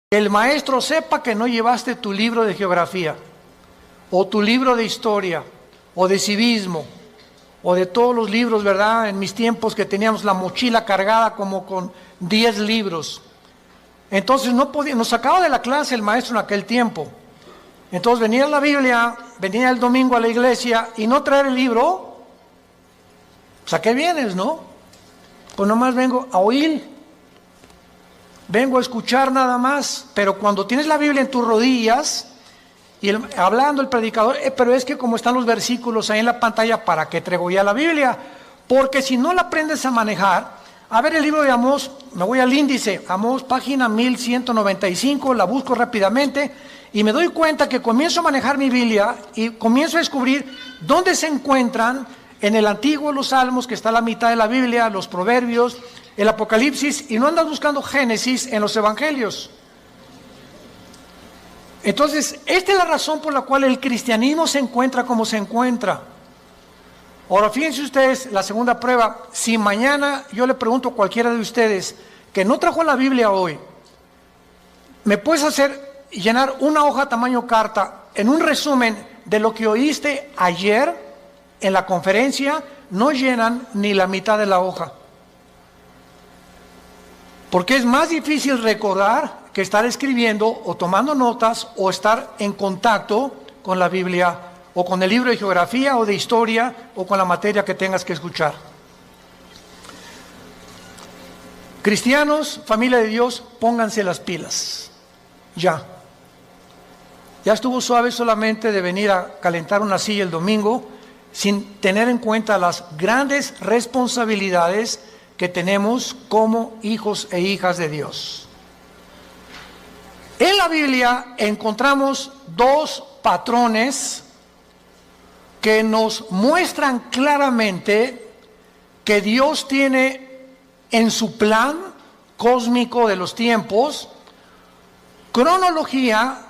el maestro sepa que no llevaste tu libro de geografía, o tu libro de historia, o de civismo, o de todos los libros, ¿verdad? En mis tiempos que teníamos la mochila cargada como con 10 libros. Entonces no podía, nos sacaba de la clase el maestro en aquel tiempo. Entonces venía la Biblia, venía el domingo a la iglesia y no traer el libro. Pues ¿a qué vienes, no? Pues nomás vengo a oír, vengo a escuchar nada más. Pero cuando tienes la Biblia en tus rodillas y hablando el predicador, pero es que como están los versículos ahí en la pantalla, ¿para qué traigo ya la Biblia? Porque si no la aprendes a manejar, a ver el libro de Amós, me voy al índice, Amós página 1195, la busco rápidamente y me doy cuenta que comienzo a manejar mi Biblia y comienzo a descubrir dónde se encuentran en el Antiguo, los Salmos, que está a la mitad de la Biblia, los Proverbios, el Apocalipsis, y no andas buscando Génesis en los Evangelios. Entonces, esta es la razón por la cual el cristianismo se encuentra como se encuentra. Ahora, fíjense ustedes, la segunda prueba, si mañana yo le pregunto a cualquiera de ustedes que no trajo la Biblia hoy, ¿me puedes llenar una hoja tamaño carta en un resumen de lo que oíste ayer en la conferencia? No llenan ni la mitad de la hoja. Porque es más difícil recordar que estar escribiendo o tomando notas o estar en contacto con la Biblia o con el libro de geografía o de historia o con la materia que tengas que escuchar. Cristianos, familia de Dios, pónganse las pilas. Ya. Ya estuvo suave solamente de venir a calentar una silla el domingo sin tener en cuenta las grandes responsabilidades que tenemos como hijos e hijas de Dios. En la Biblia encontramos dos patrones que nos muestran claramente que Dios tiene en su plan cósmico de los tiempos cronología,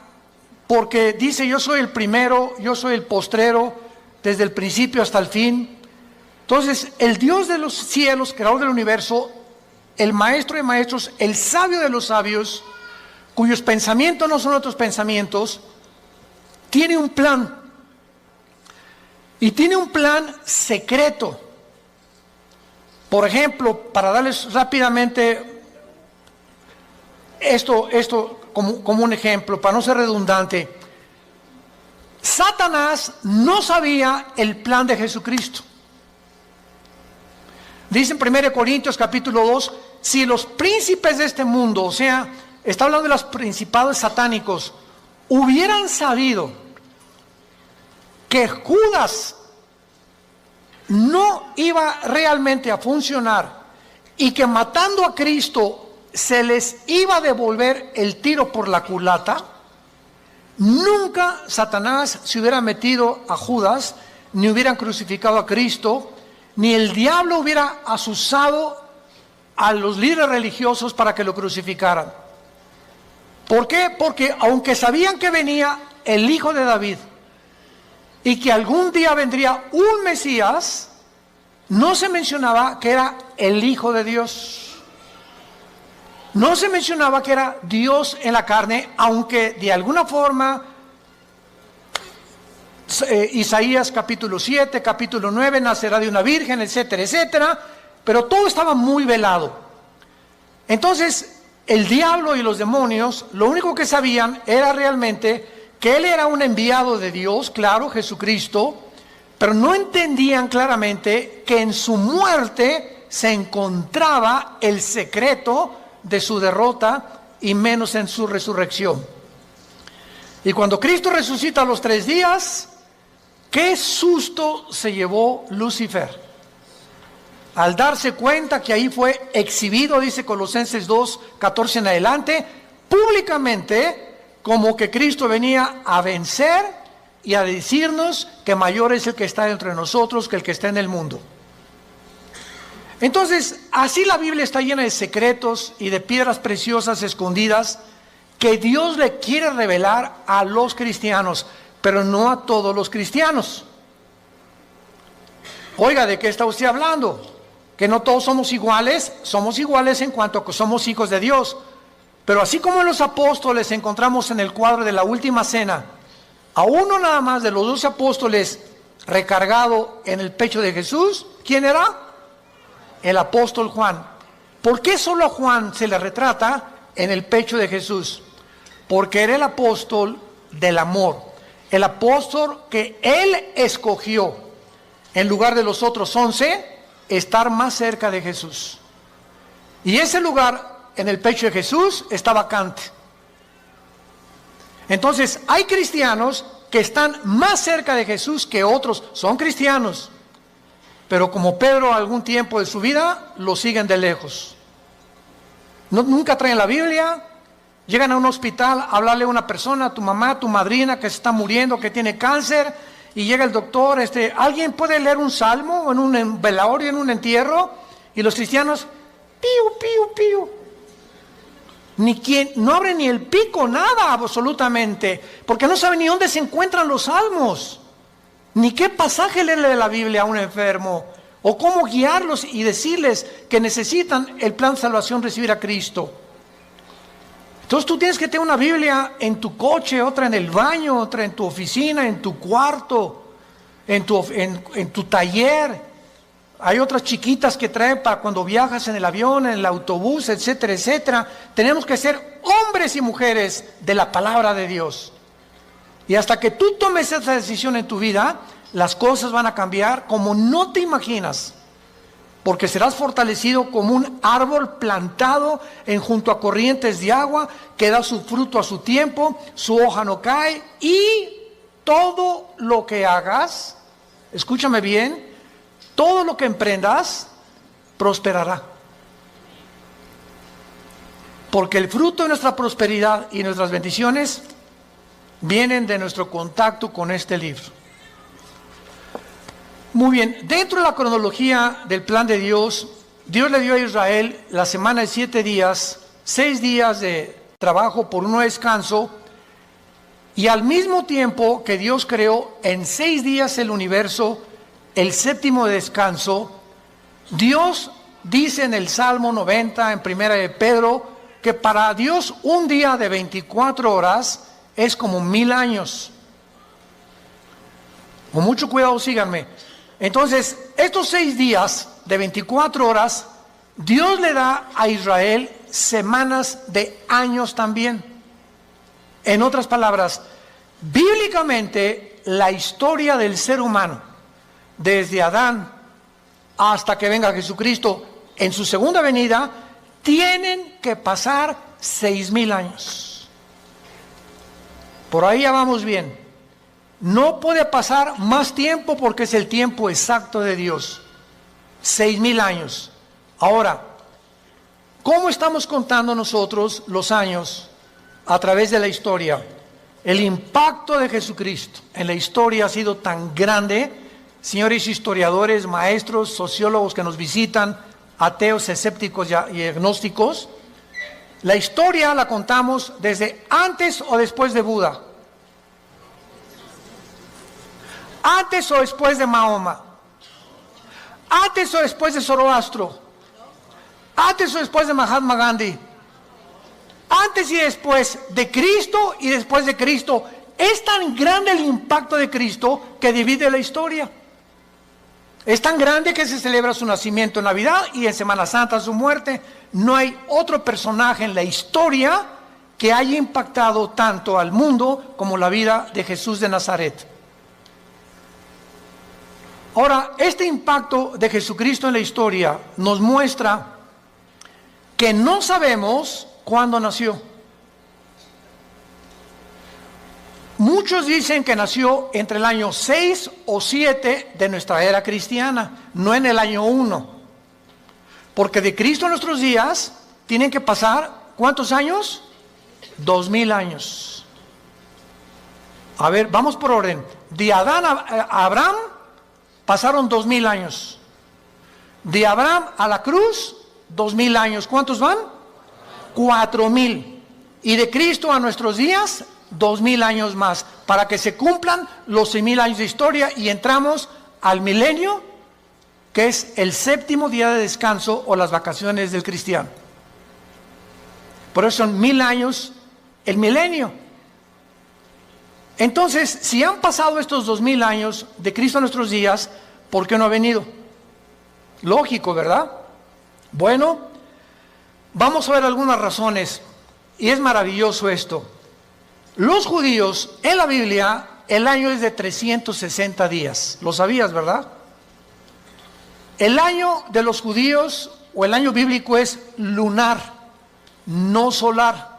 porque dice: yo soy el primero, yo soy el postrero, desde el principio hasta el fin. Entonces, el Dios de los cielos, creador del universo, el maestro de maestros, el sabio de los sabios, cuyos pensamientos no son otros pensamientos, tiene un plan. Y tiene un plan secreto. Por ejemplo, para darles rápidamente esto como un ejemplo, para no ser redundante, Satanás no sabía el plan de Jesucristo. Dice en 1 Corintios capítulo 2, si los príncipes de este mundo, o sea, está hablando de los principados satánicos, hubieran sabido que Judas no iba realmente a funcionar y que matando a Cristo se les iba a devolver el tiro por la culata, nunca Satanás se hubiera metido a Judas, ni hubieran crucificado a Cristo, ni el diablo hubiera asusado a los líderes religiosos para que lo crucificaran. ¿Por qué? Porque aunque sabían que venía el hijo de David y que algún día vendría un Mesías, no se mencionaba que era el Hijo de Dios. No se mencionaba que era Dios en la carne, aunque de alguna forma Isaías capítulo 7, capítulo 9, nacerá de una virgen, etcétera, etcétera, pero todo estaba muy velado. Entonces, el diablo y los demonios, lo único que sabían era realmente que él era un enviado de Dios, claro, Jesucristo, pero no entendían claramente que en su muerte se encontraba el secreto de su derrota y menos en su resurrección. Y cuando Cristo resucita a los 3 días, qué susto se llevó Lucifer al darse cuenta que ahí fue exhibido, dice Colosenses 2, 14 en adelante, públicamente, como que Cristo venía a vencer y a decirnos que mayor es el que está entre nosotros que el que está en el mundo. Entonces, así la Biblia está llena de secretos y de piedras preciosas escondidas que Dios le quiere revelar a los cristianos, pero no a todos los cristianos. Oiga, ¿de qué está usted hablando? Que no todos somos iguales en cuanto a que somos hijos de Dios. Pero así como en los apóstoles encontramos en el cuadro de la última cena a uno nada más de los 12 apóstoles recargado en el pecho de Jesús, ¿quién era? El apóstol Juan. ¿Por qué solo a Juan se le retrata en el pecho de Jesús? Porque era el apóstol del amor, el apóstol que él escogió, en lugar de los otros 11, estar más cerca de Jesús. Y ese lugar en el pecho de Jesús está vacante. Entonces, hay cristianos que están más cerca de Jesús que otros. Son cristianos, pero como Pedro algún tiempo de su vida, lo siguen de lejos. Nunca traen la Biblia. Llegan a un hospital a hablarle a una persona, a tu mamá, a tu madrina que se está muriendo, que tiene cáncer, y llega el doctor, ¿alguien puede leer un salmo en un velorio, en un entierro? Y los cristianos, piu, piu, piu. No abre ni el pico, nada absolutamente, porque no sabe ni dónde se encuentran los salmos, ni qué pasaje leerle de la Biblia a un enfermo, o cómo guiarlos y decirles que necesitan el plan de salvación, recibir a Cristo. Entonces tú tienes que tener una Biblia en tu coche, otra en el baño, otra en tu oficina, en tu cuarto, en tu taller. Hay otras chiquitas que traen para cuando viajas en el avión, en el autobús, etcétera, etcétera. Tenemos que ser hombres y mujeres de la palabra de Dios. Y hasta que tú tomes esa decisión en tu vida, las cosas van a cambiar como no te imaginas. Porque serás fortalecido como un árbol plantado junto a corrientes de agua, que da su fruto a su tiempo, su hoja no cae, y todo lo que hagas, escúchame bien, todo lo que emprendas prosperará. Porque el fruto de nuestra prosperidad y nuestras bendiciones vienen de nuestro contacto con este libro. Muy bien, dentro de la cronología del plan de Dios, Dios le dio a Israel la semana de 7 días, 6 días de trabajo por uno de descanso, y al mismo tiempo que Dios creó en 6 días el universo, el séptimo de descanso, Dios dice en el Salmo 90, en primera de Pedro, que para Dios un día de 24 horas es como 1000 años. Con mucho cuidado, síganme. Entonces, estos 6 días de 24 horas, Dios le da a Israel semanas de años también. En otras palabras, bíblicamente, la historia del ser humano, desde Adán hasta que venga Jesucristo en su segunda venida, tienen que pasar 6000 años. Por ahí ya vamos bien. No puede pasar más tiempo porque es el tiempo exacto de Dios. 6000 años. Ahora, ¿cómo estamos contando nosotros los años a través de la historia? El impacto de Jesucristo en la historia ha sido tan grande. Señores historiadores, maestros, sociólogos que nos visitan, ateos, escépticos y agnósticos, la historia la contamos desde antes o después de Buda. Antes o después de Mahoma, antes o después de Zoroastro, antes o después de Mahatma Gandhi, antes y después de Cristo y después de Cristo. Es tan grande el impacto de Cristo que divide la historia. Es tan grande que se celebra su nacimiento en Navidad y en Semana Santa su muerte. No hay otro personaje en la historia que haya impactado tanto al mundo como la vida de Jesús de Nazaret. Ahora, este impacto de Jesucristo en la historia nos muestra que no sabemos cuándo nació. Muchos dicen que nació entre el año 6 o 7 de nuestra era cristiana, no en el año 1. Porque de Cristo a nuestros días tienen que pasar, ¿cuántos años? 2000 años. A ver, vamos por orden. De Adán a Abraham pasaron 2000 años. De Abraham a la cruz, 2000 años. ¿Cuántos van? 4000. Y de Cristo a nuestros días, 2000 años más, para que se cumplan los 6000 años de historia y entramos al milenio, que es el séptimo día de descanso o las vacaciones del cristiano. Por eso son 1000 años el milenio. Entonces, si han pasado estos 2000 años de Cristo a nuestros días, ¿por qué no ha venido? Lógico, ¿verdad? Bueno, vamos a ver algunas razones, y es maravilloso esto. Los judíos, en la Biblia, el año es de 360 días. ¿Lo sabías, verdad? El año de los judíos, o el año bíblico, es lunar, no solar.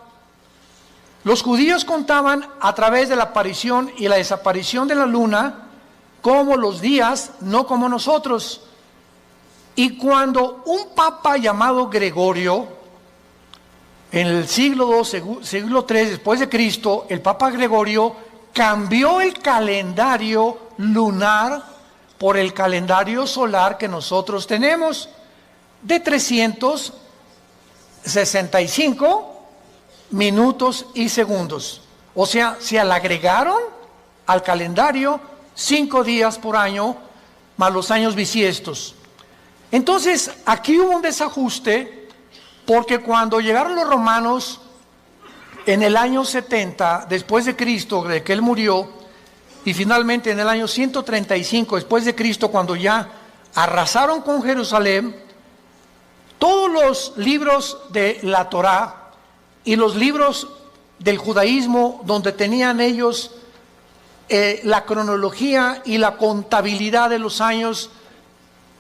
Los judíos contaban a través de la aparición y la desaparición de la luna como los días, no como nosotros. Y cuando un papa llamado Gregorio, en el siglo II, siglo III después de Cristo, el papa Gregorio cambió el calendario lunar por el calendario solar que nosotros tenemos, de 365 minutos y segundos. O sea, se le agregaron al calendario 5 días por año, más los años bisiestos. Entonces, aquí hubo un desajuste, porque cuando llegaron los romanos en el año 70 después de Cristo, de que él murió, y finalmente en el año 135 después de Cristo, cuando ya arrasaron con Jerusalén, todos los libros de la Torá y los libros del judaísmo, donde tenían ellos la cronología y la contabilidad de los años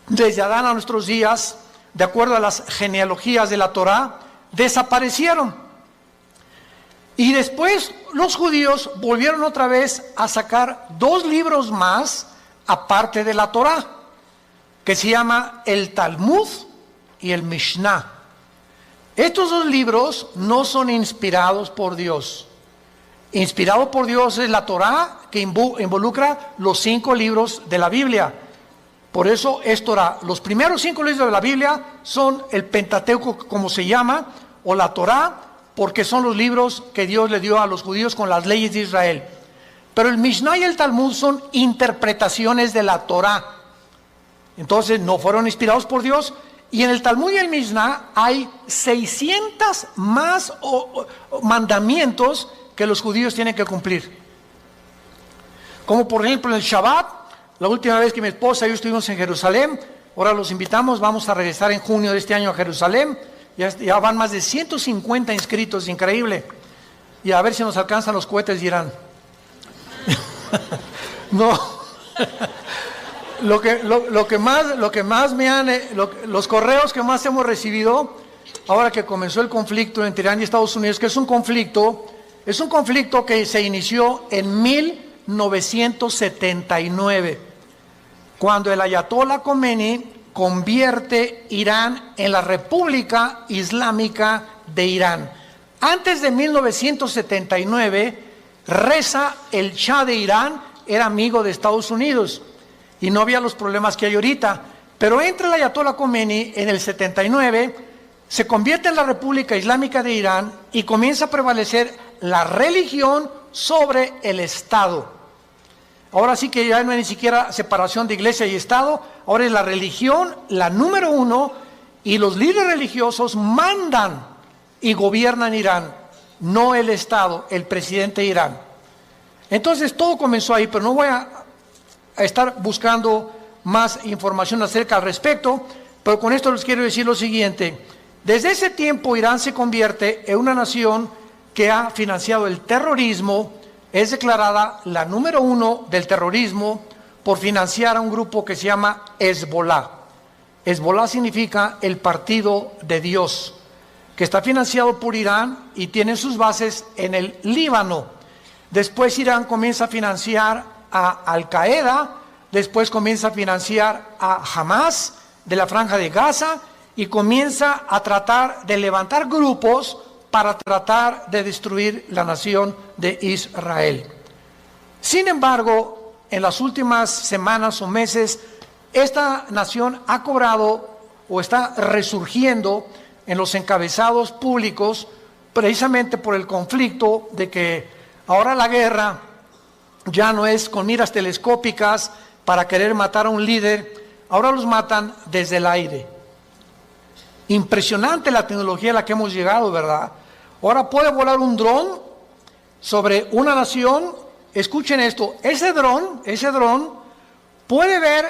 desde Adán a nuestros días, de acuerdo a las genealogías de la Torá, desaparecieron. Y después los judíos volvieron otra vez a sacar 2 libros más, aparte de la Torá, que se llama el Talmud y el Mishnah. Estos 2 libros no son inspirados por Dios. Inspirado por Dios es la Torá, que involucra los 5 libros de la Biblia. Por eso es Torá. Los primeros 5 libros de la Biblia son el Pentateuco, como se llama, o la Torá, porque son los libros que Dios le dio a los judíos con las leyes de Israel. Pero el Mishnah y el Talmud son interpretaciones de la Torá. Entonces no fueron inspirados por Dios. Y en el Talmud y el Mishnah hay 600 más mandamientos que los judíos tienen que cumplir. Como por ejemplo el Shabbat. La última vez que mi esposa y yo estuvimos en Jerusalén, ahora los invitamos, vamos a regresar en junio de este año a Jerusalén. Ya van más de 150 inscritos, increíble. Y a ver si nos alcanzan los cohetes, dirán. No. Lo que más me han, los correos que más hemos recibido, ahora que comenzó el conflicto entre Irán y Estados Unidos, que es un conflicto que se inició en 1979, cuando el Ayatollah Khomeini convierte Irán en la República Islámica de Irán. Antes de 1979, Reza, el Shah de Irán, era amigo de Estados Unidos y no había los problemas que hay ahorita. Pero entra el Ayatollah Khomeini en el 79, se convierte en la República Islámica de Irán y comienza a prevalecer la religión sobre el Estado. Ahora sí que ya no hay ni siquiera separación de iglesia y Estado, ahora es la religión la número 1 y los líderes religiosos mandan y gobiernan Irán, no el Estado, el presidente de Irán. Entonces todo comenzó ahí, pero no voy a estar buscando más información acerca al respecto, pero con esto les quiero decir lo siguiente. Desde ese tiempo Irán se convierte en una nación que ha financiado el terrorismo. Es declarada la número 1 del terrorismo por financiar a un grupo que se llama Hezbollah. Hezbollah significa el partido de Dios, que está financiado por Irán y tiene sus bases en el Líbano. Después Irán comienza a financiar a Al-Qaeda, después comienza a financiar a Hamas de la Franja de Gaza y comienza a tratar de levantar grupos para tratar de destruir la nación de Israel. Sin embargo, en las últimas semanas o meses, esta nación ha cobrado o está resurgiendo en los encabezados públicos, precisamente por el conflicto de que ahora la guerra ya no es con miras telescópicas para querer matar a un líder, ahora los matan desde el aire. Impresionante la tecnología a la que hemos llegado, ¿verdad? Ahora puede volar un dron sobre una nación. Escuchen esto, ese dron puede ver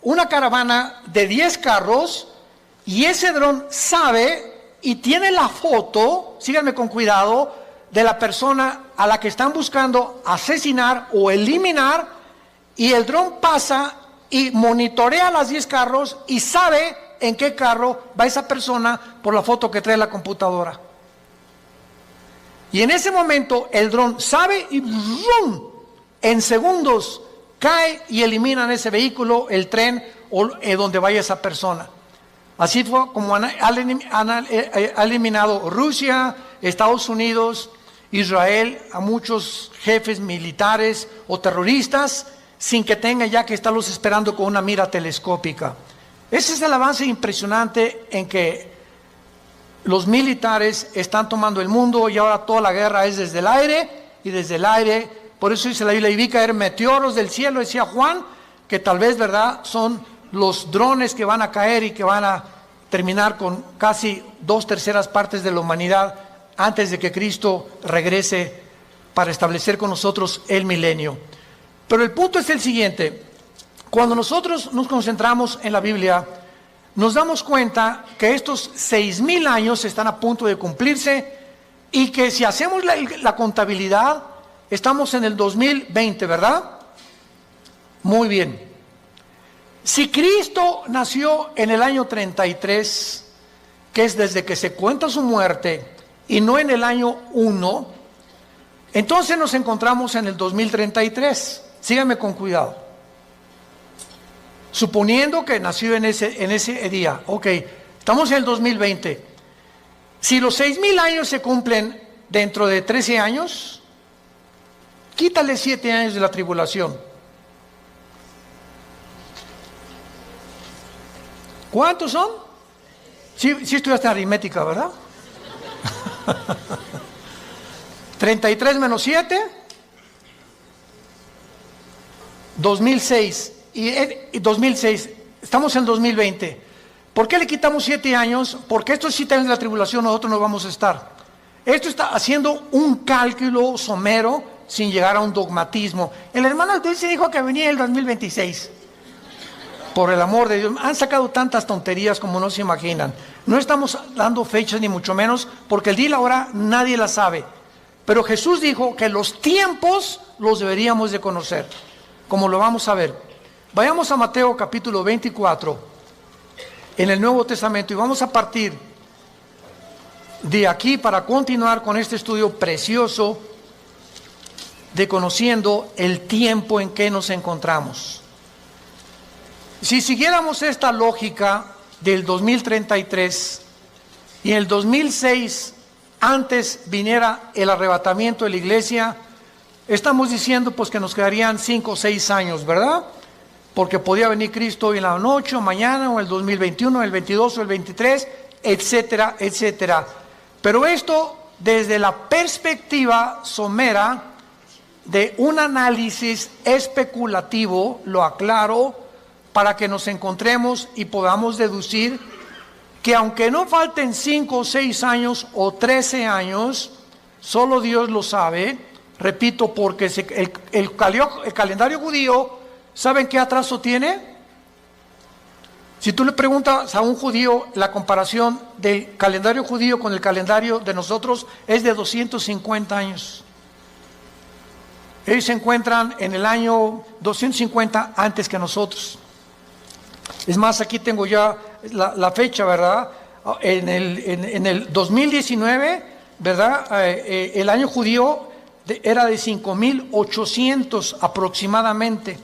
una caravana de 10 carros y ese dron sabe y tiene la foto, síganme con cuidado, de la persona a la que están buscando asesinar o eliminar, y el dron pasa y monitorea las 10 carros y sabe en qué carro va esa persona por la foto que trae la computadora. Y en ese momento el dron sabe y ¡rum!, en segundos cae y eliminan ese vehículo, el tren o donde vaya esa persona. Así fue como ha eliminado Rusia, Estados Unidos, Israel a muchos jefes militares o terroristas sin que tengan ya que estarlos esperando con una mira telescópica. Ese es el avance impresionante en que los militares están tomando el mundo, y ahora toda la guerra es desde el aire, y desde el aire, por eso dice la Biblia, y vi caer meteoros del cielo, decía Juan, que tal vez, ¿verdad?, son los drones que van a caer y que van a terminar con casi 2/3 partes de la humanidad antes de que Cristo regrese para establecer con nosotros el milenio. Pero el punto es el siguiente: cuando nosotros nos concentramos en la Biblia, nos damos cuenta que estos 6,000 años están a punto de cumplirse, y que si hacemos la contabilidad, estamos en el 2020, ¿verdad? Muy bien. Si Cristo nació en el año 33, que es desde que se cuenta su muerte, y no en el año 1, entonces nos encontramos en el 2033. Síganme con cuidado. Suponiendo que nació en ese día, ok, estamos en el 2020. Si los 6,000 años se cumplen dentro de 13 años, quítale 7 años de la tribulación. ¿Cuántos son? Sí estudiaste aritmética, ¿verdad? 33 menos 7, 2006. Y 2006, estamos en 2020. ¿Por qué le quitamos 7 años? Porque estos 7 años de la tribulación nosotros no vamos a estar. Esto está haciendo un cálculo somero sin llegar a un dogmatismo. El hermano Altuve dijo que venía el 2026. Por el amor de Dios, han sacado tantas tonterías como no se imaginan. No estamos dando fechas ni mucho menos, porque el día y la hora nadie la sabe. Pero Jesús dijo que los tiempos los deberíamos de conocer, como lo vamos a ver. Vayamos a Mateo capítulo 24, en el Nuevo Testamento, y vamos a partir de aquí para continuar con este estudio precioso de conociendo el tiempo en que nos encontramos. Si siguiéramos esta lógica del 2033 y en el 2006 antes viniera el arrebatamiento de la iglesia, estamos diciendo pues que nos quedarían 5 o 6 años, ¿verdad? Porque podía venir Cristo hoy en la noche, o mañana, o el 2021, el 22 o el 23, etcétera, etcétera. Pero esto desde la perspectiva somera de un análisis especulativo, lo aclaro, para que nos encontremos y podamos deducir que aunque no falten 5 o 6 años o 13 años, solo Dios lo sabe, repito, porque el calendario judío, ¿saben qué atraso tiene? Si tú le preguntas a un judío, la comparación del calendario judío con el calendario de nosotros es de 250 años. Ellos se encuentran en el año 250 antes que nosotros. Es más, aquí tengo ya la fecha, ¿verdad? En el 2019, ¿verdad? El año judío era de 5,800 aproximadamente.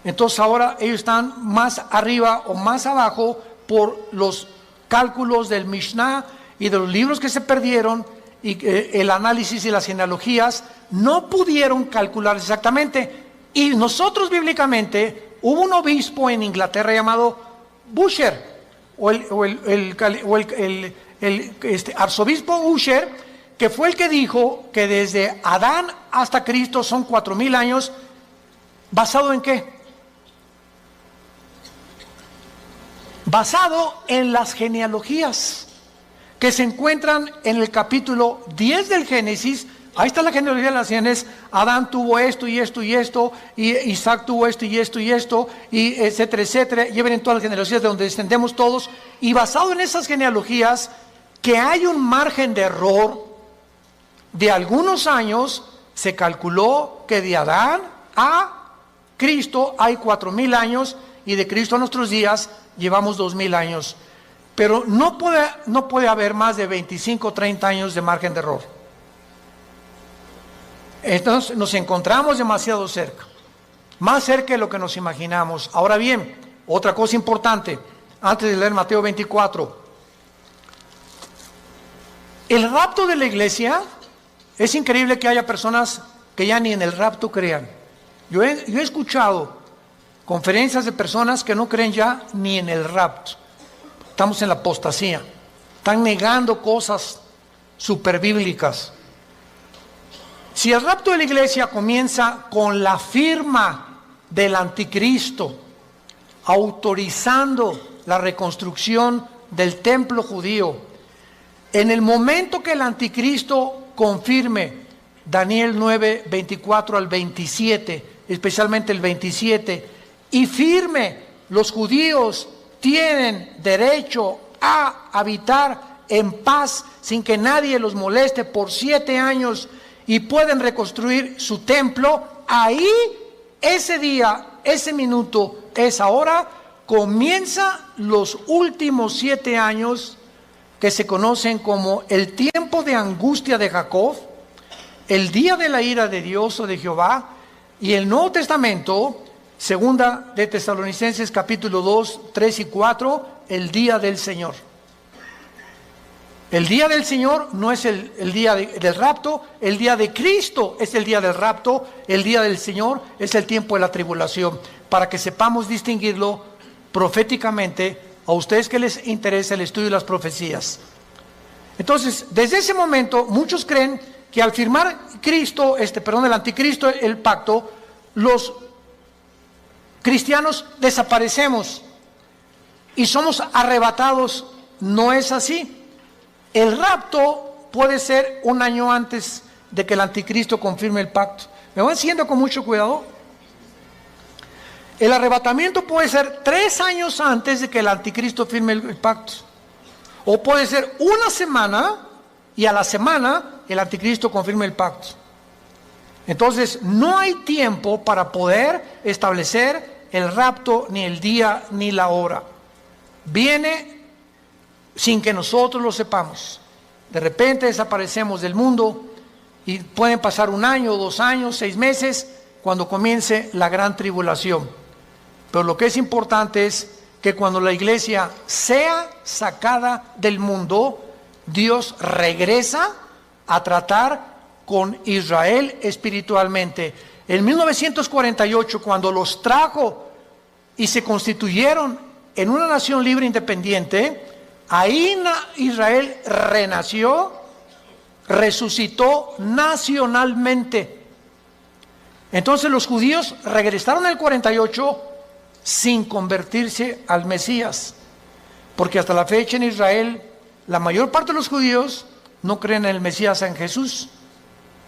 Entonces ahora ellos están más arriba o más abajo por los cálculos del Mishnah y de los libros que se perdieron, y el análisis y las genealogías no pudieron calcular exactamente. Y nosotros bíblicamente, hubo un obispo en Inglaterra llamado Busher, arzobispo Busher, que fue el que dijo que desde Adán hasta Cristo son 4,000 años. ¿Basado en qué? Basado en las genealogías. que se encuentran en el capítulo 10 del Génesis. Ahí está la genealogía de las naciones. Adán tuvo esto y esto y esto, y Isaac tuvo esto y esto y esto, y etcétera, etcétera. Y vienen todas las genealogías de donde descendemos todos. Y basado en esas genealogías, que hay un margen de error de algunos años, se calculó que de Adán a Cristo hay 4,000 años, y de Cristo a nuestros días llevamos 2,000 años. Pero no puede haber más de 25 o 30 años de margen de error. Entonces nos encontramos demasiado cerca, más cerca de lo que nos imaginamos. Ahora bien, otra cosa importante, antes de leer Mateo 24. El rapto de la iglesia, es increíble que haya personas que ya ni en el rapto crean. Yo he escuchado conferencias de personas que no creen ya ni en el rapto. Estamos en la apostasía. Están negando cosas superbíblicas. Si el rapto de la iglesia comienza con la firma del anticristo, autorizando la reconstrucción del templo judío, en el momento que el anticristo confirme Daniel 9, 24 al 27, especialmente el 27, y firme, los judíos tienen derecho a habitar en paz sin que nadie los moleste por 7 años y pueden reconstruir su templo, ahí, ese día, ese minuto, esa hora, comienza los últimos 7 años que se conocen como el tiempo de angustia de Jacob, el día de la ira de Dios o de Jehová, y el Nuevo Testamento, segunda de Tesalonicenses capítulo 2, 3 y 4, el día del Señor. El día del Señor no es el día del rapto, el día de Cristo es el día del rapto, el día del Señor es el tiempo de la tribulación, para que sepamos distinguirlo proféticamente a ustedes que les interesa el estudio de las profecías. Entonces, desde ese momento, muchos creen que al firmar el anticristo, el pacto, los cristianos desaparecemos y somos arrebatados. No es así. El rapto puede ser 1 año antes de que el anticristo confirme el pacto. ¿Me van siguiendo con mucho cuidado? El arrebatamiento puede ser 3 años antes de que el anticristo firme el pacto. O puede ser 1 semana y a la semana el anticristo confirme el pacto. Entonces no hay tiempo para poder establecer el rapto, ni el día ni la hora. Viene sin que nosotros lo sepamos. De repente desaparecemos del mundo y pueden pasar 1 año, 2 años, 6 meses cuando comience la gran tribulación. Pero lo que es importante es que cuando la iglesia sea sacada del mundo, Dios regresa a tratar con Israel espiritualmente. En 1948, cuando los trajo y se constituyeron en una nación libre e independiente, ahí Israel renació, resucitó nacionalmente. Entonces los judíos regresaron en el 48 sin convertirse al Mesías, porque hasta la fecha en Israel la mayor parte de los judíos no creen en el Mesías, en Jesús.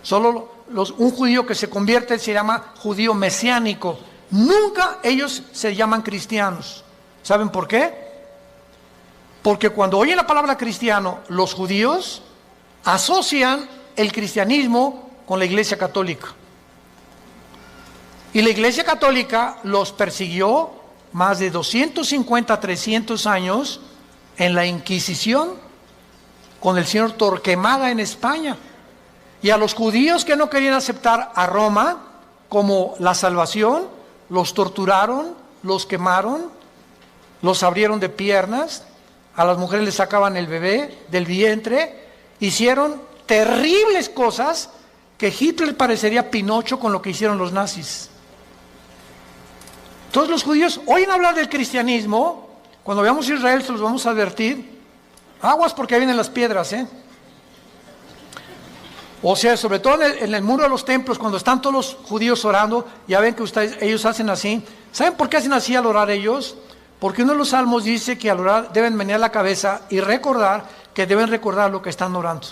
Solo un judío que se convierte se llama judío mesiánico. Nunca ellos se llaman cristianos. ¿Saben por qué? Porque cuando oyen la palabra cristiano, los judíos asocian el cristianismo con la Iglesia Católica. Y la Iglesia Católica los persiguió más de 250, 300 años en la Inquisición con el señor Torquemada en España. Y a los judíos que no querían aceptar a Roma como la salvación, los torturaron, los quemaron, los abrieron de piernas, a las mujeres les sacaban el bebé del vientre, hicieron terribles cosas que Hitler parecería Pinocho con lo que hicieron los nazis. Todos los judíos oyen hablar del cristianismo. Cuando veamos a Israel se los vamos a advertir. Aguas porque ahí vienen las piedras, O sea, sobre todo en el muro de los templos, cuando están todos los judíos orando, ya ven que ellos hacen así. ¿Saben por qué hacen así al orar ellos? Porque uno de los salmos dice que al orar deben menear la cabeza y recordar que deben recordar lo que están orando.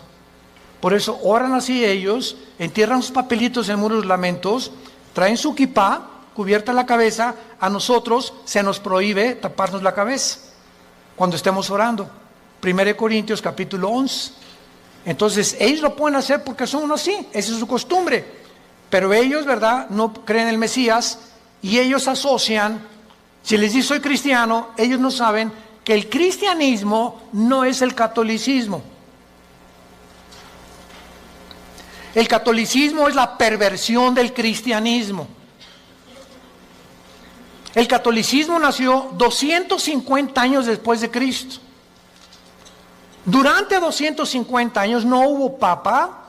Por eso oran así ellos, entierran sus papelitos en el muro de los lamentos, traen su kipá, cubierta la cabeza. A nosotros se nos prohíbe taparnos la cabeza cuando estemos orando. 1 Corintios capítulo 11. Entonces ellos lo pueden hacer porque son así, esa es su costumbre. Pero ellos, ¿verdad?, no creen en el Mesías y ellos asocian, si les dice soy cristiano, ellos no saben que el cristianismo no es el catolicismo. El catolicismo es la perversión del cristianismo. El catolicismo nació 250 años después de Cristo. Durante 250 años no hubo papa,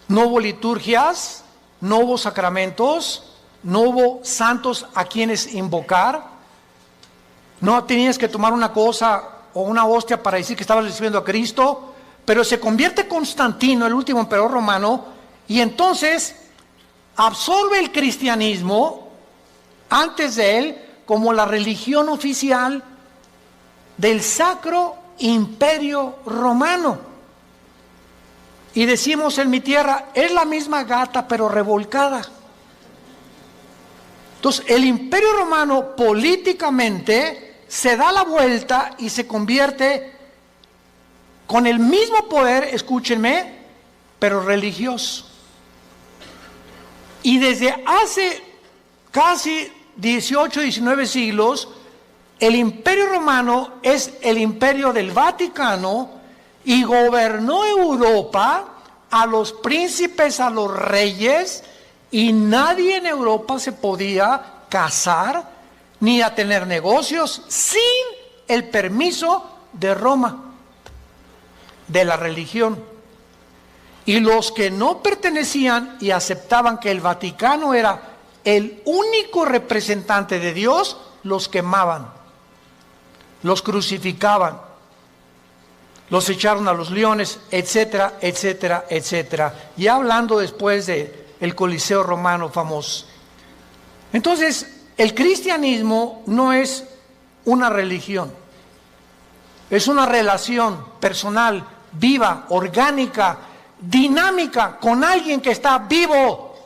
no hubo liturgias, no hubo sacramentos, no hubo santos a quienes invocar. No tenías que tomar una cosa o una hostia para decir que estabas recibiendo a Cristo. Pero se convierte Constantino, el último emperador romano, y entonces absorbe el cristianismo antes de él como la religión oficial del Sacro Imperio Romano. Y decimos en mi tierra, es la misma gata pero revolcada. Entonces el Imperio Romano políticamente se da la vuelta y se convierte con el mismo poder, escúchenme, pero religioso. Y desde hace casi 18, 19 siglos, el Imperio Romano es el imperio del Vaticano y gobernó Europa, a los príncipes, a los reyes, y nadie en Europa se podía casar ni a tener negocios sin el permiso de Roma, de la religión. Y los que no pertenecían y aceptaban que el Vaticano era el único representante de Dios, los quemaban, los crucificaban, los echaron a los leones, etcétera, etcétera, etcétera. Ya hablando después de el Coliseo romano famoso. Entonces, el cristianismo no es una religión, es una relación personal, viva, orgánica, dinámica, con alguien que está vivo.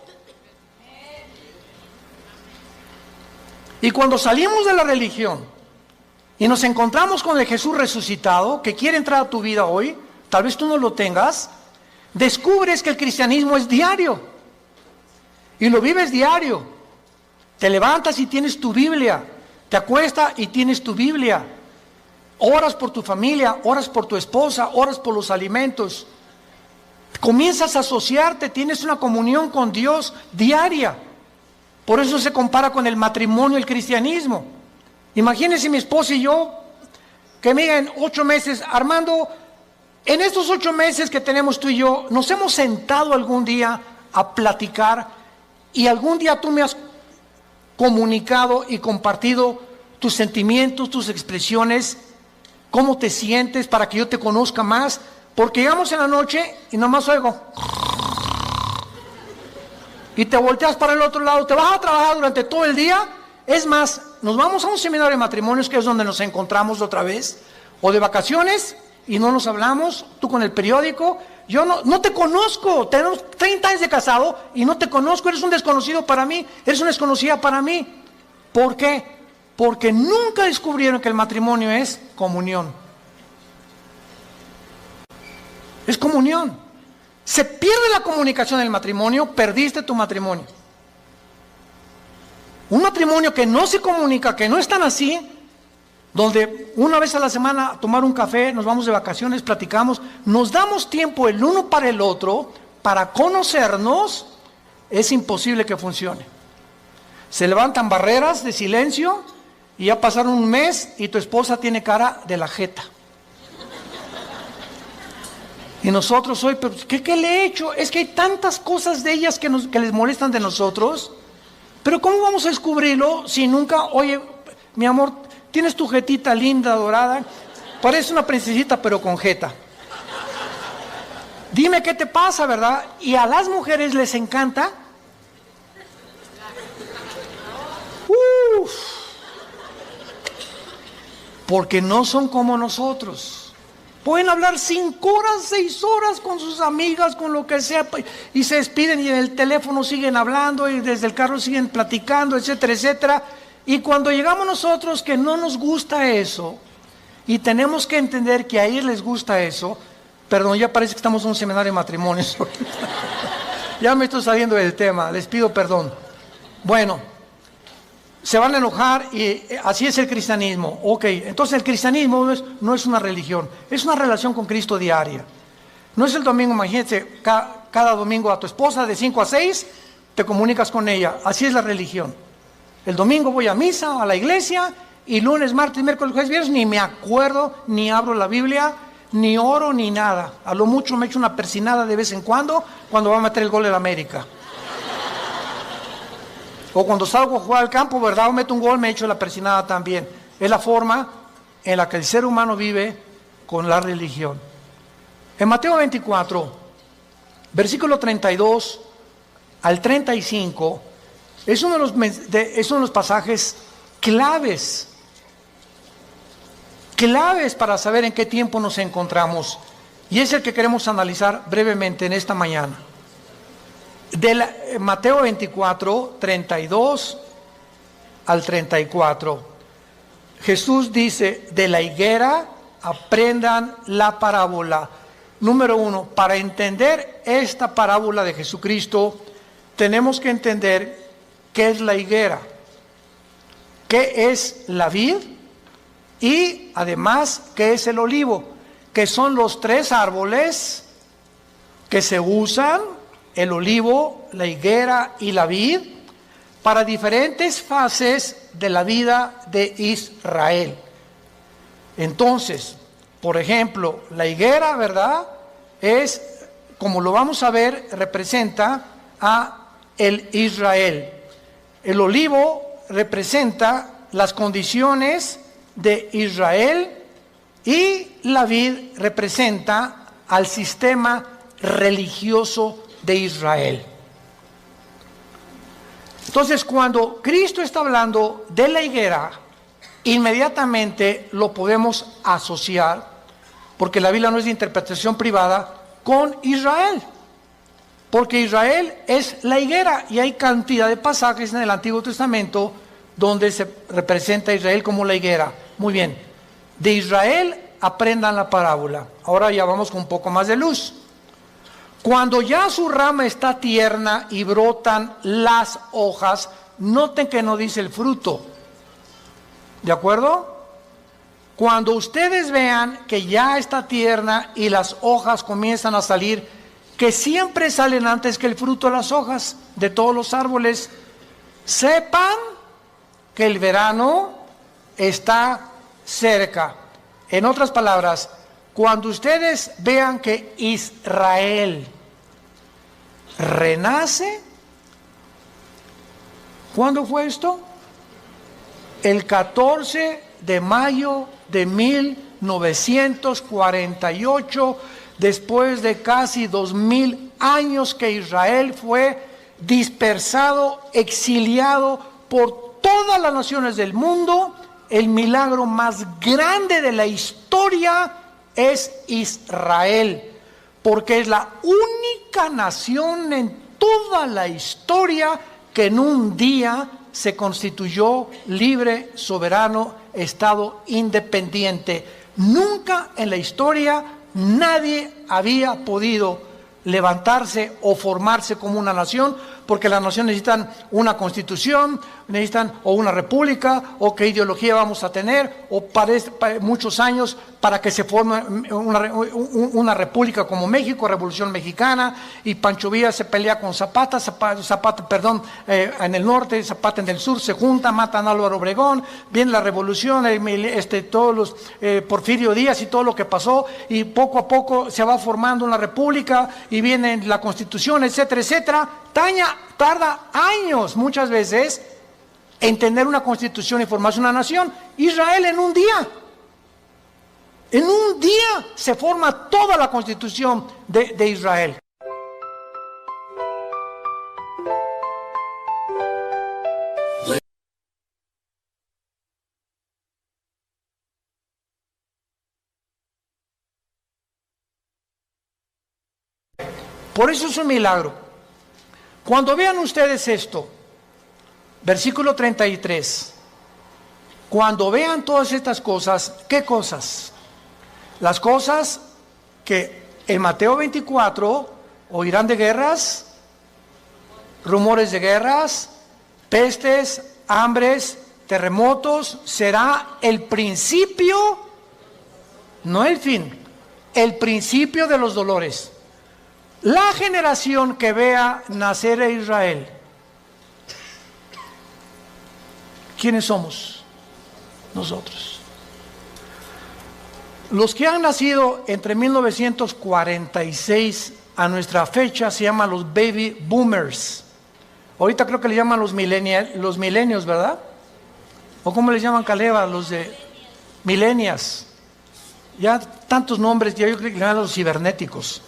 Y cuando salimos de la religión y nos encontramos con el Jesús resucitado, que quiere entrar a tu vida hoy, tal vez tú no lo tengas, descubres que el cristianismo es diario. Y lo vives diario. Te levantas y tienes tu Biblia. Te acuestas y tienes tu Biblia. Oras por tu familia, oras por tu esposa, oras por los alimentos. Comienzas a asociarte, tienes una comunión con Dios diaria. Por eso se compara con el matrimonio el cristianismo. Imagínense mi esposa y yo, que me digan 8 meses, Armando, en estos 8 meses que tenemos tú y yo, nos hemos sentado algún día a platicar y algún día tú me has comunicado y compartido tus sentimientos, tus expresiones, cómo te sientes para que yo te conozca más, porque llegamos en la noche y nomás oigo y te volteas para el otro lado, te vas a trabajar durante todo el día. Es más, nos vamos a un seminario de matrimonios que es donde nos encontramos otra vez, o de vacaciones y no nos hablamos, tú con el periódico, yo no te conozco, tenemos 30 años de casado y no te conozco, eres un desconocido para mí, eres una desconocida para mí. ¿Por qué? Porque nunca descubrieron que el matrimonio es comunión. Es comunión. Se pierde la comunicación en el matrimonio, perdiste tu matrimonio. Un matrimonio que no se comunica, que no es tan así, donde una vez a la semana tomar un café, nos vamos de vacaciones, platicamos, nos damos tiempo el uno para el otro, para conocernos, es imposible que funcione. Se levantan barreras de silencio y ya pasaron un mes y tu esposa tiene cara de la jeta. Y nosotros hoy, pero ¿qué le he hecho? Es que hay tantas cosas de ellas que les molestan de nosotros. Pero ¿cómo vamos a descubrirlo si nunca, oye, mi amor, tienes tu jetita linda, dorada, parece una princesita pero con jeta? Dime qué te pasa, ¿verdad? Y a las mujeres les encanta. porque no son como nosotros. Pueden hablar 5 horas, 6 horas con sus amigas, con lo que sea, y se despiden y en el teléfono siguen hablando y desde el carro siguen platicando, etcétera, etcétera. Y cuando llegamos nosotros que no nos gusta eso, y tenemos que entender que a ellos les gusta eso, perdón, ya parece que estamos en un seminario de matrimonios. Ya me estoy saliendo del tema, les pido perdón. Bueno, se van a enojar y así es el cristianismo. Ok, entonces el cristianismo no es una religión, es una relación con Cristo diaria. No es el domingo, imagínate, cada domingo a tu esposa de 5 a 6 te comunicas con ella. Así es la religión. El domingo voy a misa, a la iglesia, y lunes, martes, miércoles, jueves, viernes ni me acuerdo, ni abro la Biblia, ni oro, ni nada. A lo mucho me echo una persinada de vez en cuando va a meter el gol de la América. O cuando salgo a jugar al campo, ¿verdad? O meto un gol, me echo la persinada también. Es la forma en la que el ser humano vive con la religión. En Mateo 24, versículo 32 al 35, es uno de los pasajes claves para saber en qué tiempo nos encontramos. Y es el que queremos analizar brevemente en esta mañana. Mateo 24, 32 al 34. Jesús dice, de la higuera aprendan la parábola. Número 1, para entender esta parábola de Jesucristo, tenemos que entender qué es la higuera, qué es la vid y además qué es el olivo, que son los 3 árboles que se usan, el olivo, la higuera y la vid, para diferentes fases de la vida de Israel. Entonces, por ejemplo, la higuera, ¿verdad? Es, como lo vamos a ver, representa a el Israel. El olivo representa las condiciones de Israel y la vid representa al sistema religioso de Israel. Entonces, cuando Cristo está hablando de la higuera, inmediatamente lo podemos asociar, porque la Biblia no es de interpretación privada, con Israel. Porque Israel es la higuera y hay cantidad de pasajes en el Antiguo Testamento donde se representa a Israel como la higuera. Muy bien, de Israel aprendan la parábola. Ahora ya vamos con un poco más de luz. Cuando ya su rama está tierna y brotan las hojas, noten que no dice el fruto. ¿De acuerdo? Cuando ustedes vean que ya está tierna y las hojas comienzan a salir, que siempre salen antes que el fruto de las hojas de todos los árboles, sepan que el verano está cerca. En otras palabras, cuando ustedes vean que Israel renace, ¿cuándo fue esto? El 14 de mayo de 1948, después de casi 2000 años que Israel fue dispersado, exiliado por todas las naciones del mundo. El milagro más grande de la historia es Israel, porque es la única nación en toda la historia que en un día se constituyó libre, soberano, Estado independiente. Nunca en la historia nadie había podido levantarse o formarse como una nación, porque las naciones necesitan una constitución, necesitan o una república, o qué ideología vamos a tener, o para muchos años para que se forme una república como México, Revolución Mexicana, y Pancho Villa se pelea con Zapata, en el norte, Zapata en el sur, se junta, matan a Álvaro Obregón, viene la revolución, todos los Porfirio Díaz y todo lo que pasó, y poco a poco se va formando una república, y viene la constitución, etcétera, etcétera. Tarda años muchas veces en tener una constitución y formarse una nación. Israel en un día se forma toda la constitución de Israel. Por eso es un milagro. Cuando vean ustedes esto, versículo 33, cuando vean todas estas cosas, ¿qué cosas? Las cosas que en Mateo 24 oirán de guerras, rumores de guerras, pestes, hambres, terremotos. Será el principio, no el fin, el principio de los dolores. La generación que vea nacer a Israel, ¿quiénes somos? Nosotros. Los que han nacido entre 1946 a nuestra fecha se llaman los baby boomers. Ahorita creo que le llaman los millennials, ¿verdad? ¿O cómo les llaman, Caleva? Los de millennials. Ya tantos nombres, ya yo creo que le llaman los cibernéticos.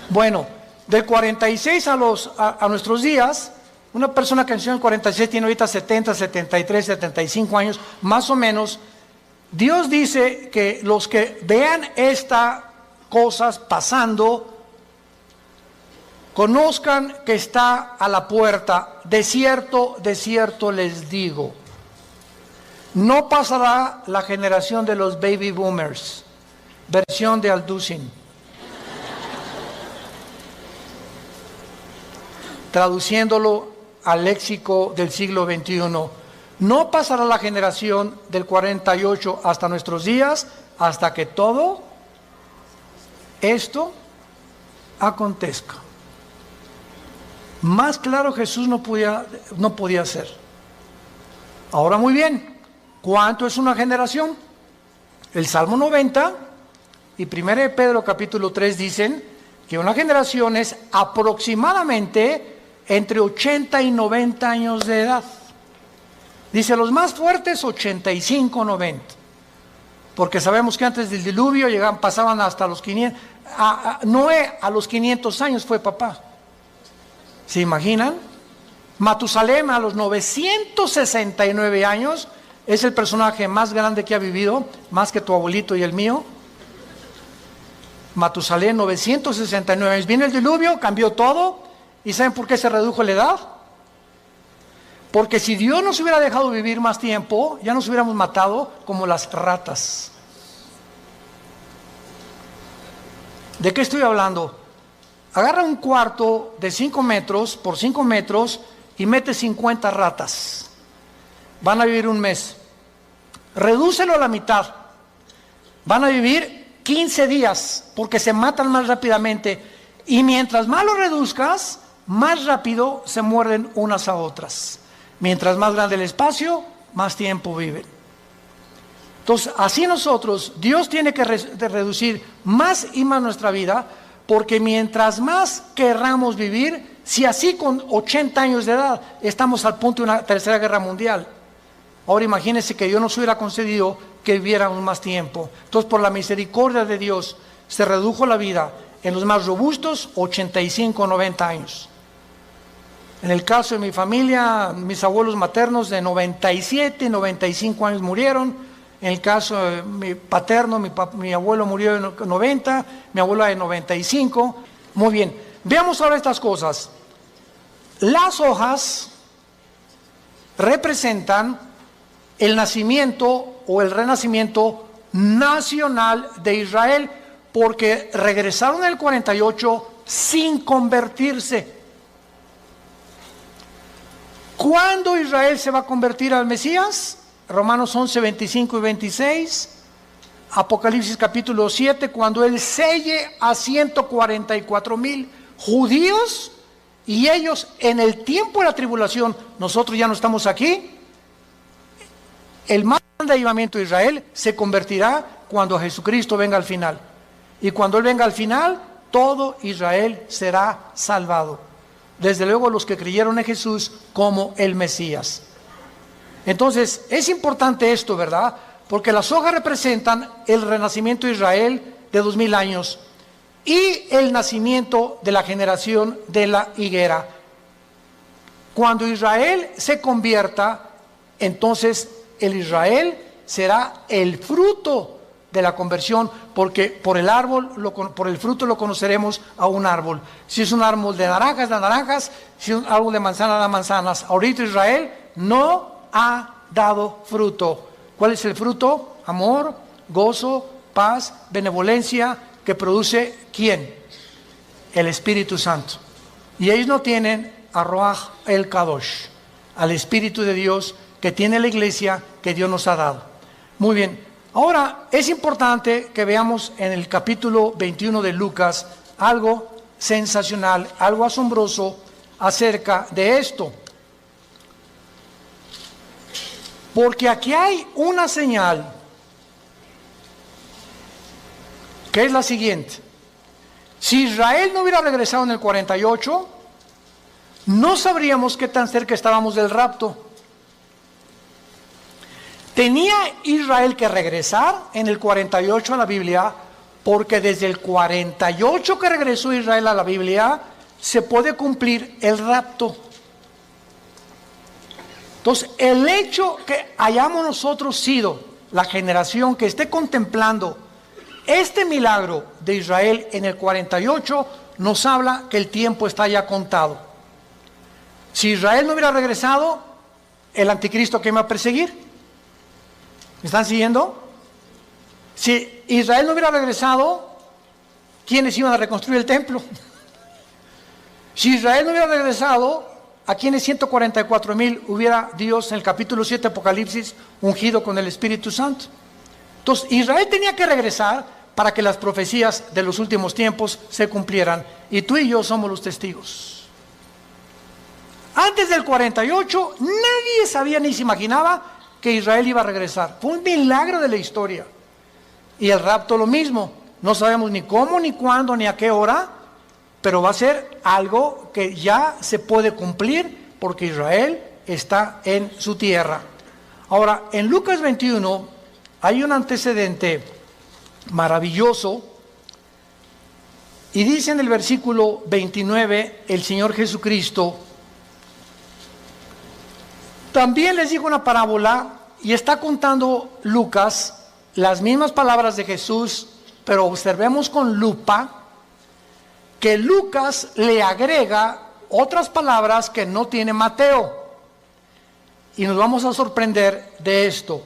Bueno, del 46 a nuestros días, una persona que nació en el 46 tiene ahorita 70, 73, 75 años, más o menos. Dios dice que los que vean estas cosas pasando, conozcan que está a la puerta. De cierto les digo, no pasará la generación de los baby boomers. Versión de Alducin. Traduciéndolo al léxico del siglo XXI, no pasará la generación del 48 hasta nuestros días, hasta que todo esto acontezca. Más claro Jesús no podía ser. Ahora muy bien, ¿cuánto es una generación? El Salmo 90 y 1 de Pedro capítulo 3 dicen que una generación es aproximadamente entre 80 y 90 años de edad. Dice los más fuertes 85, 90. Porque sabemos que antes del diluvio pasaban hasta los 500. Noé a los 500 años fue papá. ¿Se imaginan? Matusalem a los 969 años es el personaje más grande que ha vivido, más que tu abuelito y el mío. Matusalem, 969 años. Viene el diluvio, cambió todo. ¿Y saben por qué se redujo la edad? Porque si Dios nos hubiera dejado vivir más tiempo, ya nos hubiéramos matado como las ratas. ¿De qué estoy hablando? Agarra un cuarto de 5 metros por 5 metros y mete 50 ratas. Van a vivir un mes. Redúcelo a la mitad. Van a vivir 15 días porque se matan más rápidamente. Y mientras más lo reduzcas, más rápido se muerden unas a otras. Mientras más grande el espacio, más tiempo viven. Entonces, así nosotros, Dios tiene que reducir más y más nuestra vida, porque mientras más querramos vivir, si así con 80 años de edad estamos al punto de una tercera guerra mundial, ahora imagínense que Dios nos hubiera concedido que viviéramos más tiempo. Entonces, por la misericordia de Dios, se redujo la vida en los más robustos, 85, 90 años. En el caso de mi familia, mis abuelos maternos de 97, 95 años murieron. En el caso de mi paterno, mi abuelo murió de 90, mi abuela de 95. Muy bien, veamos ahora estas cosas. Las hojas representan el nacimiento o el renacimiento nacional de Israel, porque regresaron en el 48 sin convertirse. ¿Cuándo Israel se va a convertir al Mesías? Romanos 11, 25 y 26. Apocalipsis capítulo 7, cuando Él selle a 144,000 judíos, y ellos en el tiempo de la tribulación, nosotros ya no estamos aquí, el más grande avivamiento de Israel se convertirá cuando Jesucristo venga al final. Y cuando Él venga al final, todo Israel será salvado. Desde luego los que creyeron en Jesús como el Mesías. Entonces, es importante esto, ¿verdad? Porque las hojas representan el renacimiento de Israel de 2000 años y el nacimiento de la generación de la higuera. Cuando Israel se convierta, entonces el Israel será el fruto de la conversión, porque por el árbol, por el fruto lo conoceremos a un árbol. Si es un árbol de naranjas, de naranjas; si es un árbol de manzanas, de manzanas. Ahorita Israel no ha dado fruto. ¿Cuál es el fruto? Amor, gozo, paz, benevolencia, que produce ¿quién? El Espíritu Santo. Y ellos no tienen a Ruach el Kadosh, al Espíritu de Dios que tiene la iglesia que Dios nos ha dado. Muy bien, ahora es importante que veamos en el capítulo 21 de Lucas algo sensacional, algo asombroso acerca de esto. Porque aquí hay una señal que es la siguiente: si Israel no hubiera regresado en el 48, no sabríamos qué tan cerca estábamos del rapto. Tenía Israel que regresar en el 48 a la Biblia, porque desde el 48 que regresó Israel a la Biblia, se puede cumplir el rapto. Entonces, el hecho que hayamos nosotros sido la generación que esté contemplando este milagro de Israel en el 48, nos habla que el tiempo está ya contado. Si Israel no hubiera regresado, el anticristo que iba a perseguir. ¿Me están siguiendo? Si Israel no hubiera regresado, ¿quiénes iban a reconstruir el templo? Si Israel no hubiera regresado, ¿a quiénes 144,000 hubiera Dios en el capítulo 7 Apocalipsis ungido con el Espíritu Santo? Entonces Israel tenía que regresar para que las profecías de los últimos tiempos se cumplieran. Y tú y yo somos los testigos. Antes del 48, nadie sabía ni se imaginaba que Israel iba a regresar. Fue un milagro de la historia. Y el rapto lo mismo. No sabemos ni cómo, ni cuándo, ni a qué hora, pero va a ser algo que ya se puede cumplir porque Israel está en su tierra. Ahora, en Lucas 21 hay un antecedente maravilloso, y dice en el versículo 29 el Señor Jesucristo: también les dijo una parábola, y está contando Lucas las mismas palabras de Jesús, pero observemos con lupa que Lucas le agrega otras palabras que no tiene Mateo, y nos vamos a sorprender de esto.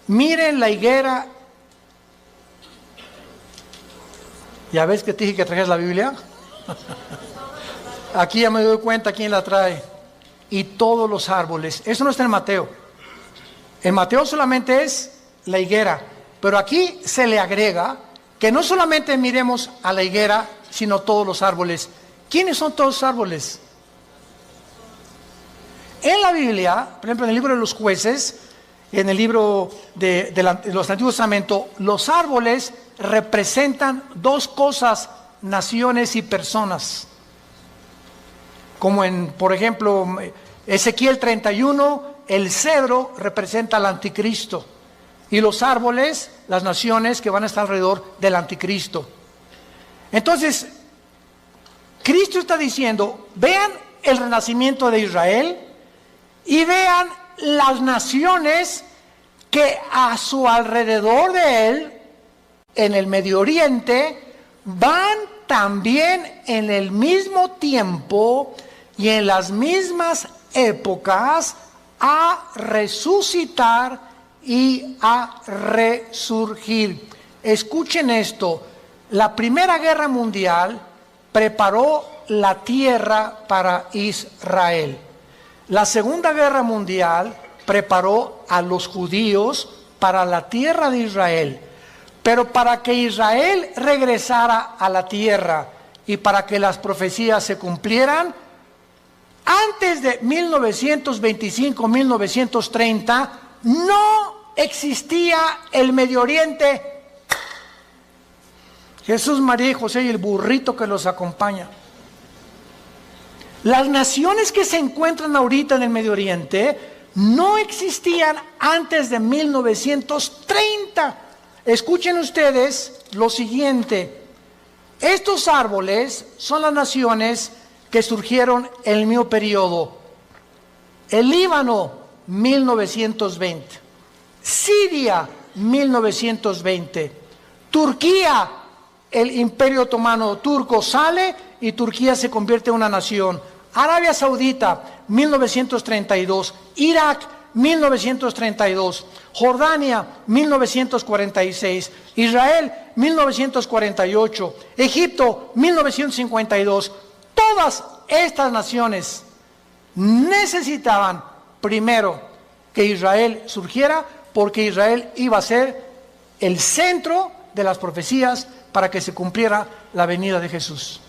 Miren la higuera. ¿Ya ves que te dije que trajeras la Biblia? Aquí ya me doy cuenta quién la trae. Y todos los árboles. Eso no está en Mateo. En Mateo solamente es la higuera. Pero aquí se le agrega que no solamente miremos a la higuera, sino todos los árboles. ¿Quiénes son todos los árboles? En la Biblia, por ejemplo, en el libro de los jueces, en el libro de los Antiguos Testamentos, los árboles representan dos cosas: naciones y personas. Como en, por ejemplo, Ezequiel 31, el cedro representa al anticristo, y los árboles, las naciones que van a estar alrededor del anticristo. Entonces, Cristo está diciendo: vean el renacimiento de Israel y vean las naciones que a su alrededor de él, en el Medio Oriente, van también en el mismo tiempo y en las mismas épocas a resucitar y a resurgir. Escuchen esto: la Primera Guerra Mundial preparó la tierra para Israel. La Segunda Guerra Mundial preparó a los judíos para la tierra de Israel. Pero para que Israel regresara a la tierra y para que las profecías se cumplieran, antes de 1925-1930 no existía el Medio Oriente. Jesús, María y José y el burrito que los acompaña. Las naciones que se encuentran ahorita en el Medio Oriente no existían antes de 1930. Escuchen ustedes lo siguiente: estos árboles son las naciones que surgieron en el mismo periodo. El Líbano, 1920. Siria, 1920. Turquía, el Imperio Otomano turco sale y Turquía se convierte en una nación. Arabia Saudita, 1932. Irak, 1932. Jordania, 1946. Israel, 1948. Egipto, 1952. Todas estas naciones necesitaban primero que Israel surgiera, porque Israel iba a ser el centro de las profecías para que se cumpliera la venida de Jesús.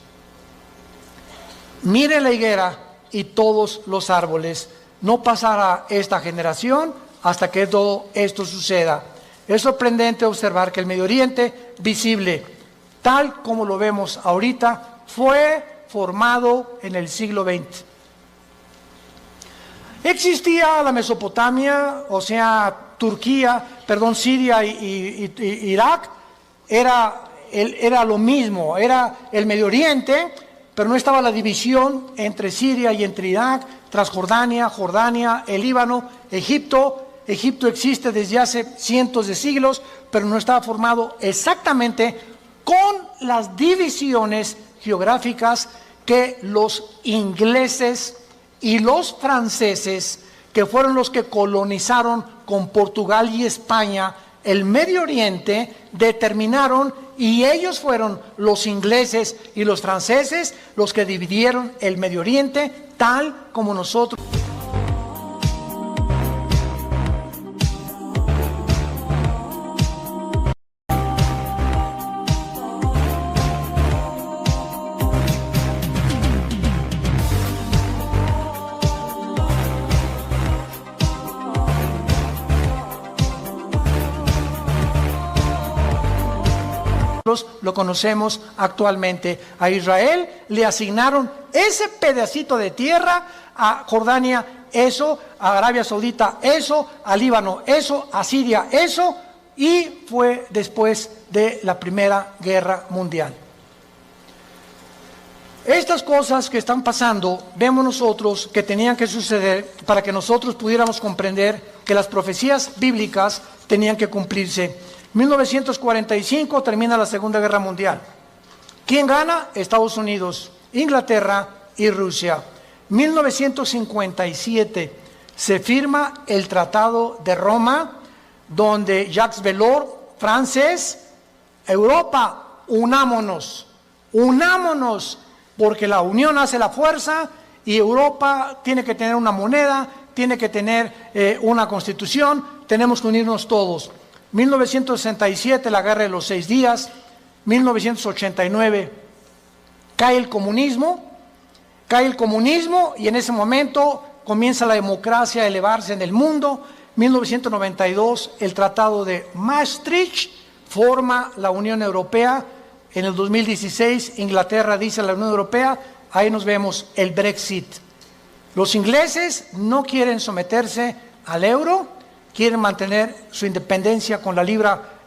Mire la higuera y todos los árboles. No pasará esta generación hasta que todo esto suceda. Es sorprendente observar que el Medio Oriente visible, tal como lo vemos ahorita, fue formado en el siglo XX. Existía la Mesopotamia, o sea, Siria y Irak, era lo mismo, era el Medio Oriente, pero no estaba la división entre Siria y entre Irak, Transjordania, Jordania, el Líbano, Egipto. Egipto existe desde hace cientos de siglos, pero no estaba formado exactamente con las divisiones geográficas que los ingleses y los franceses, que fueron los que colonizaron con Portugal y España el Medio Oriente, determinaron, y ellos fueron los ingleses y los franceses los que dividieron el Medio Oriente tal como nosotros. Lo conocemos actualmente. A Israel le asignaron ese pedacito de tierra, a Jordania eso, a Arabia Saudita eso, a Líbano eso, a Siria eso, y fue después de la Primera Guerra Mundial. Estas cosas que están pasando, vemos nosotros que tenían que suceder para que nosotros pudiéramos comprender que las profecías bíblicas tenían que cumplirse. 1945 termina la Segunda Guerra Mundial. ¿Quién gana? Estados Unidos, Inglaterra y Rusia. 1957 se firma el Tratado de Roma, donde Jacques Delors, francés, Europa, unámonos, porque la unión hace la fuerza y Europa tiene que tener una moneda, tiene que tener una constitución, tenemos que unirnos todos. 1967, la Guerra de los 6 días. 1989, cae el comunismo y en ese momento comienza la democracia a elevarse en el mundo. 1992, el Tratado de Maastricht forma la Unión Europea. En el 2016, Inglaterra dice a la Unión Europea, ahí nos vemos el Brexit. Los ingleses no quieren someterse al euro, quieren mantener su independencia con la libra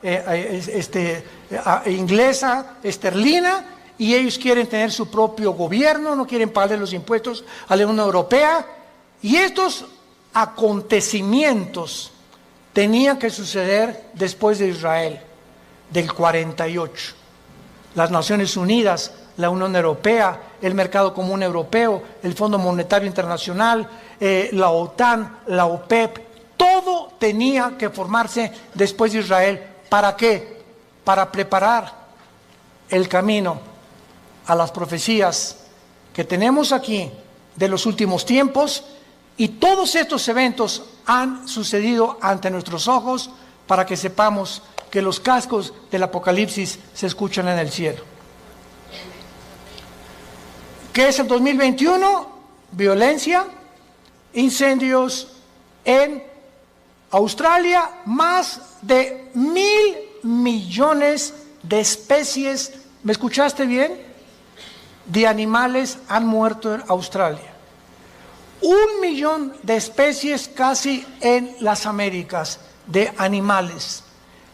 inglesa, esterlina, y ellos quieren tener su propio gobierno, no quieren pagar los impuestos a la Unión Europea. Y estos acontecimientos tenían que suceder después de Israel, del 48. Las Naciones Unidas, la Unión Europea, el Mercado Común Europeo, el Fondo Monetario Internacional, la OTAN, la OPEP, todo tenía que formarse después de Israel. ¿Para qué? Para preparar el camino a las profecías que tenemos aquí de los últimos tiempos, y todos estos eventos han sucedido ante nuestros ojos para que sepamos que los cascos del Apocalipsis se escuchan en el cielo. ¿Qué es el 2021? Violencia, incendios en Australia, más de 1.000 millones de especies, ¿me escuchaste bien?, de animales han muerto en Australia. 1 millón de especies casi en las Américas de animales.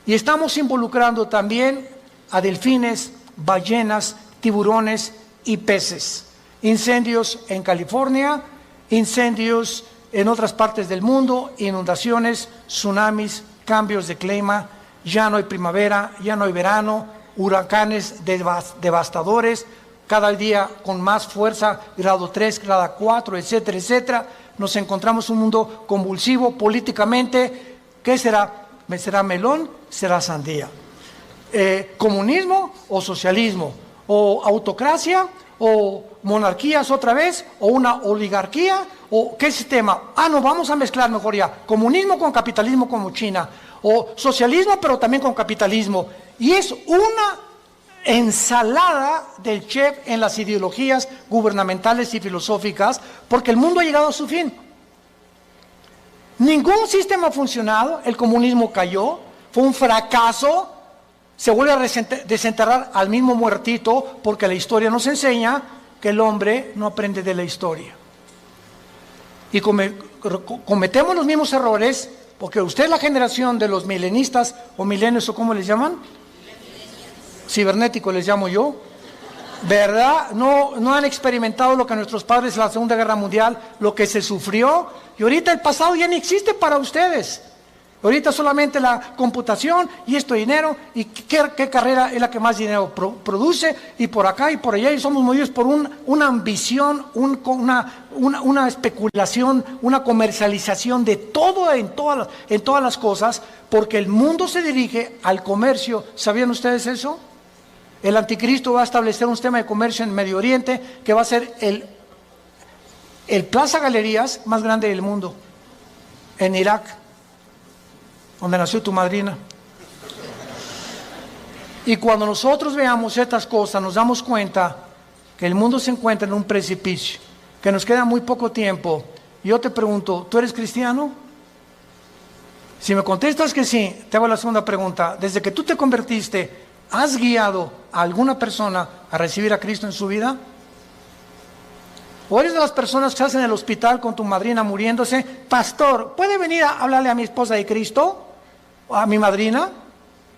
Y estamos involucrando también a delfines, ballenas, tiburones y peces. Incendios en California, incendios en otras partes del mundo, inundaciones, tsunamis cambios de clima, ya no hay primavera, ya no hay verano, huracanes devastadores, cada día con más fuerza, grado 3, grado 4, etcétera, etcétera. Nos encontramos en un mundo convulsivo políticamente. ¿Qué será? ¿Será melón? ¿Será sandía? ¿Comunismo o socialismo? ¿O autocracia? ¿O monarquías otra vez? ¿O una oligarquía? ¿O qué sistema? No, vamos a mezclar mejor ya. Comunismo con capitalismo como China. O socialismo pero también con capitalismo. Y es una ensalada del chef en las ideologías gubernamentales y filosóficas, porque el mundo ha llegado a su fin. Ningún sistema ha funcionado, el comunismo cayó, fue un fracaso, se vuelve a desenterrar al mismo muertito, porque la historia nos enseña que el hombre no aprende de la historia. Y cometemos los mismos errores, porque usted es la generación de los milenistas, o milenios, o ¿cómo les llaman? Cibernético les llamo yo, ¿verdad? No han experimentado lo que nuestros padres en la Segunda Guerra Mundial, lo que se sufrió, y ahorita el pasado ya no existe para ustedes. Ahorita solamente la computación y esto dinero, y qué carrera es la que más dinero produce, y por acá y por allá, y somos movidos por una ambición, una especulación, una comercialización de todo en todas las cosas, porque el mundo se dirige al comercio. ¿Sabían ustedes eso? El anticristo va a establecer un sistema de comercio en Medio Oriente que va a ser el Plaza Galerías más grande del mundo, en Irak, donde nació tu madrina. Y cuando nosotros veamos estas cosas, nos damos cuenta que el mundo se encuentra en un precipicio, que nos queda muy poco tiempo. Y yo te pregunto, ¿tú eres cristiano? Si me contestas que sí, te hago la segunda pregunta. Desde que tú te convertiste, ¿has guiado a alguna persona a recibir a Cristo en su vida? ¿O eres de las personas que estás en el hospital con tu madrina muriéndose? Pastor, ¿puede venir a hablarle a mi esposa de Cristo? ¿O a mi madrina?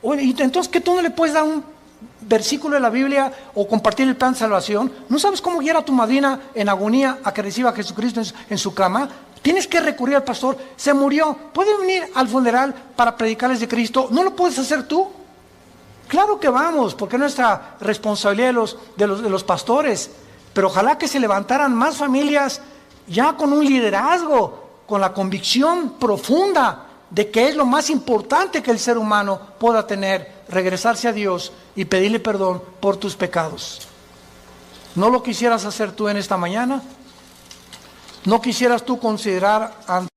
Y entonces, ¿que tú no le puedes dar un versículo de la Biblia o compartir el plan de salvación? ¿No sabes cómo guiar a tu madrina en agonía a que reciba a Jesucristo en su cama? Tienes que recurrir al pastor. Se murió. ¿Puede venir al funeral para predicarles de Cristo? ¿No lo puedes hacer tú? Claro que vamos, porque es nuestra responsabilidad de los pastores. Pero ojalá que se levantaran más familias ya con un liderazgo, con la convicción profunda de que es lo más importante que el ser humano pueda tener, regresarse a Dios y pedirle perdón por tus pecados. ¿No lo quisieras hacer tú en esta mañana? ¿No quisieras tú considerar ante